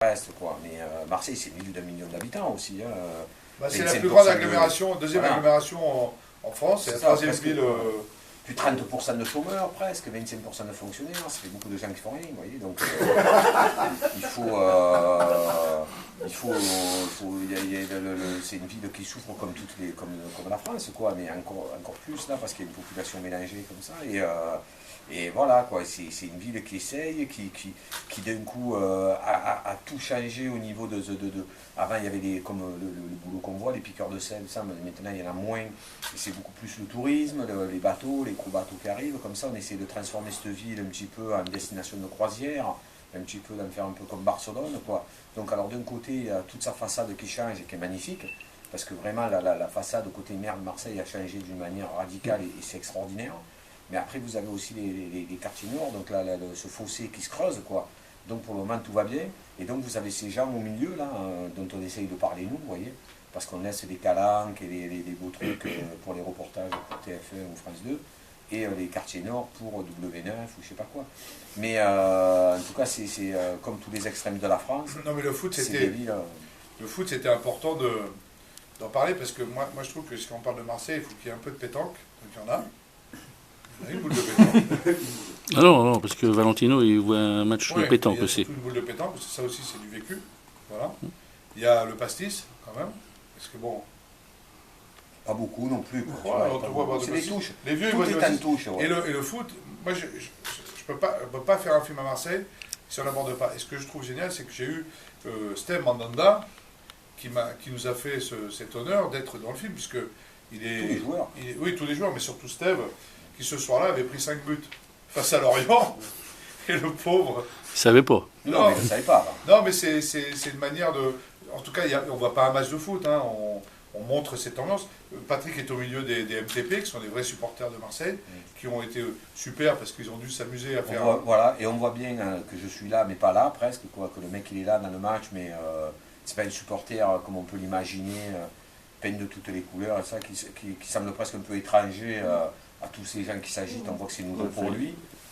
Reste, quoi. Mais Marseille, c'est une ville d'un million d'habitants aussi. Hein. Bah, c'est la plus grande agglomération, deuxième voilà. agglomération en France, c'est la troisième ville. Plus 30% de chômeurs presque, 25% de fonctionnaires, ça fait beaucoup de gens qui font rien, vous voyez. Donc c'est une ville qui souffre comme comme la France, quoi, mais encore plus là, parce qu'il y a une population mélangée comme ça. Et voilà, quoi, c'est une ville qui essaye, qui d'un coup a tout changé au niveau avant, il y avait comme le boulot qu'on voit, les piqueurs de sel, ça, maintenant il y en a moins. C'est beaucoup plus le tourisme, les bateaux, les gros bateaux qui arrivent. Comme ça, on essaie de transformer cette ville un petit peu en destination de croisière, un petit peu d'en faire un peu comme Barcelone, quoi. Donc, alors d'un côté, il y a toute sa façade qui change et qui est magnifique, parce que vraiment, la façade au côté mer de Marseille a changé d'une manière radicale et c'est extraordinaire. Mais après, vous avez aussi les quartiers nord, donc là, ce fossé qui se creuse, quoi. Donc pour le moment, tout va bien. Et donc vous avez ces gens au milieu, là, dont on essaye de parler nous, vous voyez, parce qu'on laisse des calanques et des beaux trucs pour les reportages pour TF1 ou France 2, et les quartiers nord pour W9 ou je sais pas quoi. Mais en tout cas, c'est comme tous les extrêmes de la France. Non, mais le foot, c'était important d'en parler, parce que moi je trouve que si on parle de Marseille, il faut qu'il y ait un peu de pétanque, donc il y en a. Une boule de pétanque. Ah non, non, parce que Valentino, il voit un match de pétanque aussi. Une boule de pétanque, parce que ça aussi, c'est du vécu. Voilà. Il y a le pastis, quand même. Parce que bon. Pas beaucoup non plus. C'est des touches. Les vieux, tout est en touche. Ouais. Et le foot, moi, je peux pas faire un film à Marseille si on n'aborde pas. Et ce que je trouve génial, c'est que j'ai eu Steve Mandanda qui nous a fait cet honneur d'être dans le film, puisque il est. Tous les joueurs. Oui, tous les joueurs, mais surtout Steve, qui ce soir-là avait pris 5 buts face à Lorient. Et le pauvre. Il savait pas. Non, mais il ne savait pas. Non, mais c'est une manière de. En tout cas, on ne voit pas un match de foot, hein, on montre cette tendance. Patrick est au milieu des MTP, qui sont des vrais supporters de Marseille, qui ont été super parce qu'ils ont dû s'amuser à faire. Voilà, et on voit bien que je suis là, mais pas là presque, quoi, que le mec il est là dans le match, mais c'est pas un supporter comme on peut l'imaginer, peint de toutes les couleurs, et ça, qui semble presque un peu étranger à tous ces gens qui s'agitent. On voit que c'est nouveau pour lui.